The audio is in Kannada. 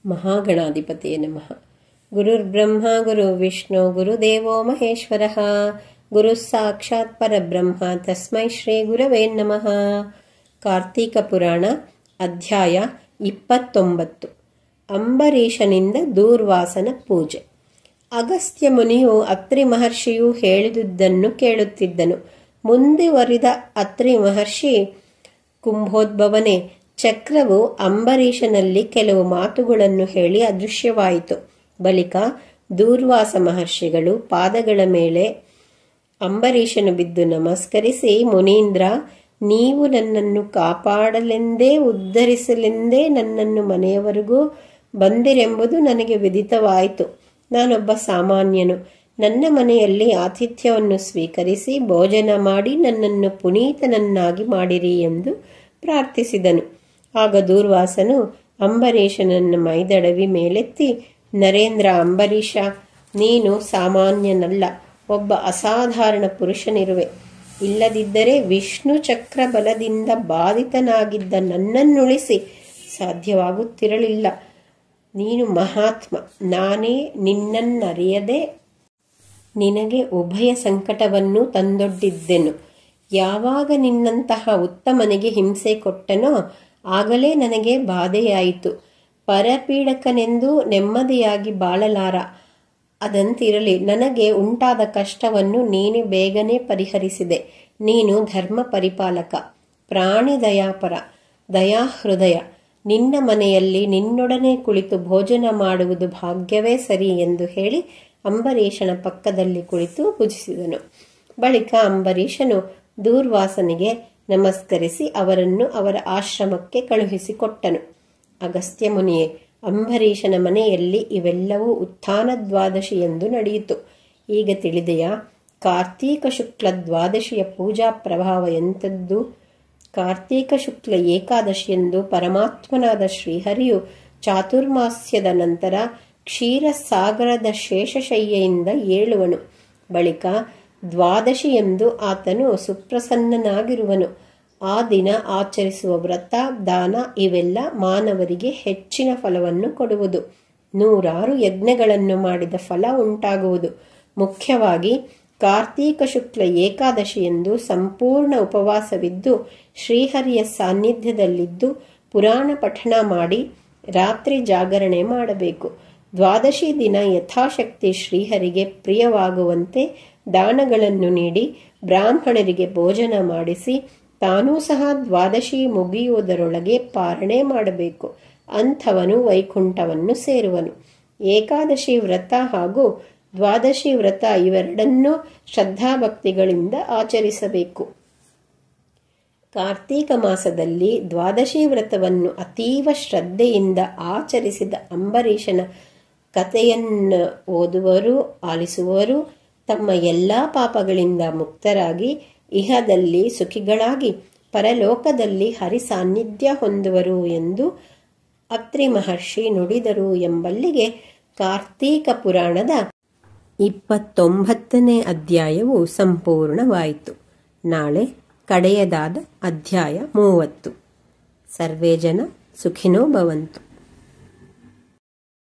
ಮಹಾಗಣಾಧಿಪತಿಯೇ ನಮಃ. ಗುರುರ್ಬ್ರಹ್ಮ ಗುರುರ್ವಿಷ್ಣು ಗುರುದೇವೋ ಮಹೇಶ್ವರಃ. ಗುರು ಸಾಕ್ಷಾತ್ ಪರಬ್ರಹ್ಮ ತಸ್ಮೈ ಶ್ರೀ ಗುರವೇ ನಮಃ. ಕಾರ್ತೀಕ ಪುರಾಣ ಅಧ್ಯಾಯ 29. ಅಂಬರೀಷನಿಂದ ದೂರ್ವಾಸನ ಪೂಜೆ. ಅಗಸ್ತ್ಯ ಮುನಿಯು ಅತ್ರಿ ಮಹರ್ಷಿಯು ಹೇಳಿದುದನ್ನು ಕೇಳುತ್ತಿದ್ದನು. ಮುಂದುವರಿದ ಅತ್ರಿ ಮಹರ್ಷಿ, ಕುಂಭೋದ್ಭವನೇ, ಚಕ್ರವು ಅಂಬರೀಷನಲ್ಲಿ ಕೆಲವು ಮಾತುಗಳನ್ನು ಹೇಳಿ ಅದೃಶ್ಯವಾಯಿತು. ಬಳಿಕ ದೂರ್ವಾಸ ಮಹರ್ಷಿಗಳು ಪಾದಗಳ ಮೇಲೆ ಅಂಬರೀಷನು ಬಿದ್ದು ನಮಸ್ಕರಿಸಿ, ಮುನೀಂದ್ರ, ನೀವು ನನ್ನನ್ನು ಕಾಪಾಡಲೆಂದೇ ಉದ್ಧರಿಸಲೆಂದೇ ನನ್ನನ್ನು ಮನೆಯವರೆಗೂ ಬಂದಿರೆಂಬುದು ನನಗೆ ವಿದಿತವಾಯಿತು. ನಾನೊಬ್ಬ ಸಾಮಾನ್ಯನು. ನನ್ನ ಮನೆಯಲ್ಲಿ ಆತಿಥ್ಯವನ್ನು ಸ್ವೀಕರಿಸಿ ಭೋಜನ ಮಾಡಿ ನನ್ನನ್ನು ಪುನೀತನನ್ನಾಗಿ ಮಾಡಿರಿ ಎಂದು ಪ್ರಾರ್ಥಿಸಿದನು. ಆಗ ದೂರ್ವಾಸನು ಅಂಬರೀಷನನ್ನು ಮೈದಡವಿ ಮೇಲೆತ್ತಿ, ನರೇಂದ್ರ, ಅಂಬರೀಷ, ನೀನು ಸಾಮಾನ್ಯನಲ್ಲ, ಒಬ್ಬ ಅಸಾಧಾರಣ ಪುರುಷನಿರುವೆ. ಇಲ್ಲದಿದ್ದರೆ ವಿಷ್ಣು ಚಕ್ರ ಬಲದಿಂದ ಬಾಧಿತನಾಗಿದ್ದ ನನ್ನನ್ನುಳಿಸಿ ಸಾಧ್ಯವಾಗುತ್ತಿರಲಿಲ್ಲ. ನೀನು ಮಹಾತ್ಮ. ನಾನೇ ನಿನ್ನನ್ನರಿಯದೆ ನಿನಗೆ ಉಭಯ ಸಂಕಟವನ್ನು ತಂದೊಡ್ಡಿದ್ದೆನು. ಯಾವಾಗ ನಿನ್ನಂತಹ ಉತ್ತಮನಿಗೆ ಹಿಂಸೆ ಕೊಟ್ಟನೋ ಆಗಲೇ ನನಗೆ ಬಾಧೆಯಾಯಿತು. ಪರಪೀಡಕನೆಂದು ನೆಮ್ಮದಿಯಾಗಿ ಬಾಳಲಾರ. ಅದಂತಿರಲಿ, ನನಗೆ ಉಂಟಾದ ಕಷ್ಟವನ್ನು ನೀನು ಬೇಗನೆ ಪರಿಹರಿಸಿದೆ. ನೀನು ಧರ್ಮ ಪರಿಪಾಲಕ, ಪ್ರಾಣಿ ದಯಾಪರ, ದಯಾಹೃದಯ. ನಿನ್ನ ಮನೆಯಲ್ಲಿ ನಿನ್ನೊಡನೆ ಕುಳಿತು ಭೋಜನ ಮಾಡುವುದು ಭಾಗ್ಯವೇ ಸರಿ ಎಂದು ಹೇಳಿ ಅಂಬರೀಷನ ಪಕ್ಕದಲ್ಲಿ ಕುಳಿತು ಭುಜಿಸಿದನು. ಬಳಿಕ ಅಂಬರೀಷನು ದೂರ್ವಾಸನಿಗೆ ನಮಸ್ಕರಿಸಿ ಅವರನ್ನು ಅವರ ಆಶ್ರಮಕ್ಕೆ ಕಳುಹಿಸಿಕೊಟ್ಟನು. ಅಗಸ್ತ್ಯ ಮುನಿಯೇ, ಅಂಬರೀಷನ ಮನೆಯಲ್ಲಿ ಇವೆಲ್ಲವೂ ಉತ್ಥಾನ ದ್ವಾದಶಿ ಎಂದು ನಡೆಯಿತು. ಈಗ ತಿಳಿದೆಯಾ? ಕಾರ್ತೀಕ ಶುಕ್ಲ ದ್ವಾದಶಿಯ ಪೂಜಾ ಪ್ರಭಾವ ಎಂಥದ್ದು? ಕಾರ್ತೀಕ ಶುಕ್ಲ ಏಕಾದಶಿಯಂದು ಪರಮಾತ್ಮನಾದ ಶ್ರೀಹರಿಯು ಚಾತುರ್ಮಾಸ್ಯದ ನಂತರ ಕ್ಷೀರಸಾಗರದ ಶೇಷಶಯ್ಯೆಯಿಂದ ಏಳುವನು. ಬಳಿಕ ದ್ವಾದಶಿಯಂದು ಆತನು ಸುಪ್ರಸನ್ನನಾಗಿರುವನು. ಆ ದಿನ ಆಚರಿಸುವ ವ್ರತ, ದಾನ ಇವೆಲ್ಲ ಮಾನವರಿಗೆ ಹೆಚ್ಚಿನ ಫಲವನ್ನು ಕೊಡುವುದು. 100 ಯಜ್ಞಗಳನ್ನು ಮಾಡಿದ ಫಲ ಉಂಟಾಗುವುದು. ಮುಖ್ಯವಾಗಿ ಕಾರ್ತೀಕ ಶುಕ್ಲ ಏಕಾದಶಿಯಂದು ಸಂಪೂರ್ಣ ಉಪವಾಸವಿದ್ದು ಶ್ರೀಹರಿಯ ಸಾನ್ನಿಧ್ಯದಲ್ಲಿದ್ದು ಪುರಾಣ ಪಠಣ ಮಾಡಿ ರಾತ್ರಿ ಜಾಗರಣೆ ಮಾಡಬೇಕು. ದ್ವಾದಶಿ ದಿನ ಯಥಾಶಕ್ತಿ ಶ್ರೀಹರಿಗೆ ಪ್ರಿಯವಾಗುವಂತೆ ದಾನಗಳನ್ನು ನೀಡಿ ಬ್ರಾಹ್ಮಣರಿಗೆ ಭೋಜನ ಮಾಡಿಸಿ ತಾನೂ ಸಹ ದ್ವಾದಶಿ ಮುಗಿಯುವುದರೊಳಗೆ ಪಾರಣೆ ಮಾಡಬೇಕು. ಅಂಥವನು ವೈಕುಂಠವನ್ನು ಸೇರುವನು. ಏಕಾದಶಿ ವ್ರತ ಹಾಗೂ ದ್ವಾದಶಿ ವ್ರತ ಇವೆರಡನ್ನೂ ಶ್ರದ್ಧಾಭಕ್ತಿಗಳಿಂದ ಆಚರಿಸಬೇಕು. ಕಾರ್ತೀಕ ಮಾಸದಲ್ಲಿ ದ್ವಾದಶಿ ವ್ರತವನ್ನು ಅತೀವ ಶ್ರದ್ಧೆಯಿಂದ ಆಚರಿಸಿದ ಅಂಬರೀಷನ ಕಥೆಯನ್ನು ಓದುವರು, ಆಲಿಸುವವರು ತಮ್ಮ ಎಲ್ಲ ಪಾಪಗಳಿಂದ ಮುಕ್ತರಾಗಿ ಇಹದಲ್ಲಿ ಸುಖಿಗಳಾಗಿ ಪರಲೋಕದಲ್ಲಿ ಹರಿ ಸಾನ್ನಿಧ್ಯ ಹೊಂದುವರು ಎಂದು ಅತ್ರಿ ಮಹರ್ಷಿ ನುಡಿದರು ಎಂಬಲ್ಲಿಗೆ ಕಾರ್ತೀಕ ಪುರಾಣದ 29ನೇ ಅಧ್ಯಾಯವು ಸಂಪೂರ್ಣವಾಯಿತು. ನಾಳೆ ಕಡೆಯದಾದ ಅಧ್ಯಾಯ 30. ಸರ್ವೇ ಜನ ಸುಖಿನೋ ಭವಂತು.